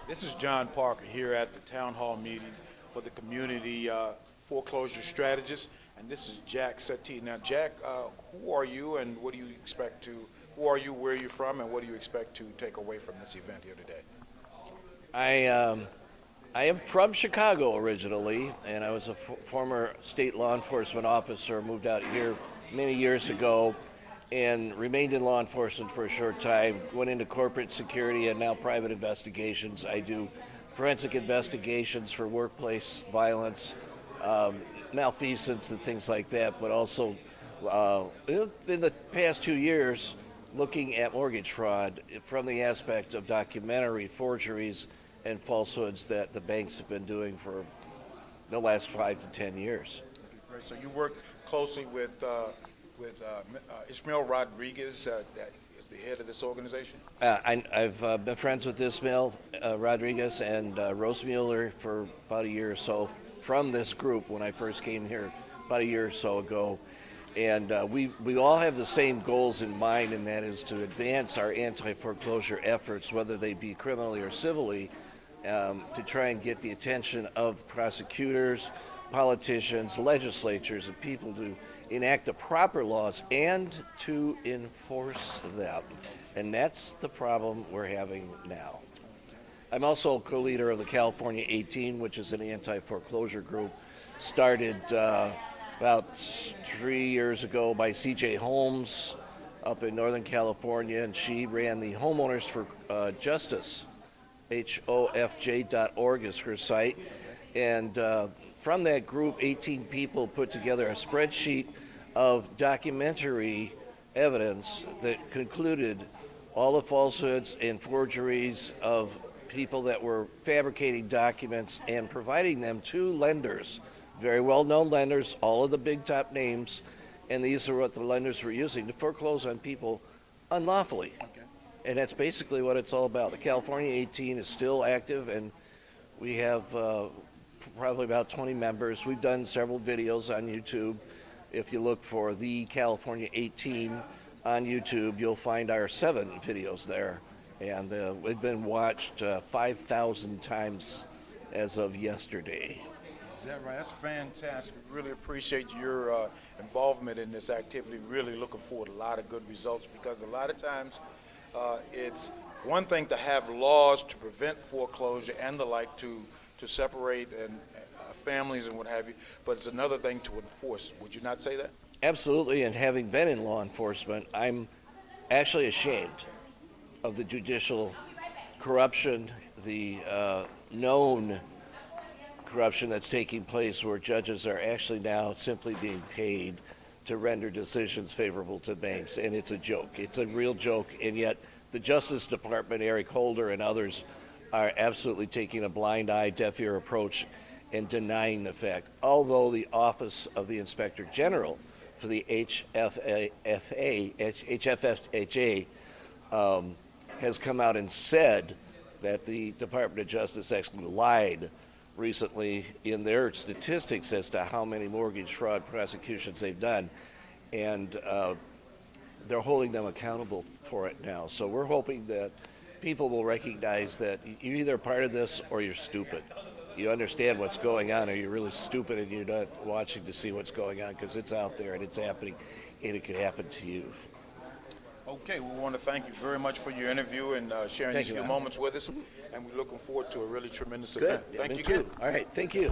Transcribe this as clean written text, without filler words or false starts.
This is John Parker here at the town hall meeting for the community foreclosure strategists, and this is Jack Settee. Now, Jack, who are you, and what do you expect to? Who are you? Where are you from? And what do you expect to take away from this event here today? I I am from Chicago originally, and I was a former state law enforcement officer. Moved out here many years ago, and remained in law enforcement for a short time. Went into corporate security and now private investigations. I do forensic investigations for workplace violence, um, malfeasance, and things like that. But also, in the past 2 years, looking at mortgage fraud from the aspect of documentary forgeries and falsehoods that the banks have been doing for the last 5 to 10 years. Great. So you work closely with Ishmael Rodriguez, that is the head of this organization. I've been friends with Ismail Rodriguez and Rose Mueller for about a year or so from this group when I first came here about a year or so ago. And we all have the same goals in mind, and that is to advance our anti-foreclosure efforts, whether they be criminally or civilly, to try and get the attention of prosecutors, politicians, legislatures, and people to enact the proper laws and to enforce them. And that's the problem we're having now. I'm also co-leader of the California 18, which is an anti-foreclosure group started about 3 years ago by C.J. Holmes up in Northern California, and she ran the Homeowners for Justice, HOFJ.org is her site. And from that group, 18 people put together a spreadsheet of documentary evidence that concluded all the falsehoods and forgeries of people that were fabricating documents and providing them to lenders, very well-known lenders, all of the big top names, and these are what the lenders were using to foreclose on people unlawfully. Okay. And that's basically what it's all about. The California 18 is still active, and we have probably about 20 members. We've done several videos on YouTube. If you look for the California 18 on YouTube, you'll find our 7 videos there. And we've been watched 5,000 times as of yesterday. Is that right? That's fantastic. Really appreciate your involvement in this activity. Really looking forward to a lot of good results, because a lot of times it's one thing to have laws to prevent foreclosure and the like to separate and families and what have you, but it's another thing to enforce. Would you not say that? Absolutely, and having been in law enforcement, I'm actually ashamed of the judicial corruption, the known corruption that's taking place, where judges are actually now simply being paid to render decisions favorable to banks. And it's a joke. It's a real joke. And yet the Justice Department, Eric Holder and others, are absolutely taking a blind eye, deaf ear approach and denying the fact. Although the Office of the Inspector General for the HFFHA has come out and said that the Department of Justice actually lied recently in their statistics as to how many mortgage fraud prosecutions they've done, and they're holding them accountable for it now. So we're hoping that people will recognize that you're either part of this or you're stupid. You understand what's going on, or you're really stupid and you're not watching to see what's going on, because it's out there and it's happening, and it could happen to you. Okay, we want to thank you very much for your interview and sharing Thank these you, few man. moments with us, and we're looking forward to a really tremendous Good. event. Yeah, Thank me you too. again. All right. Thank you.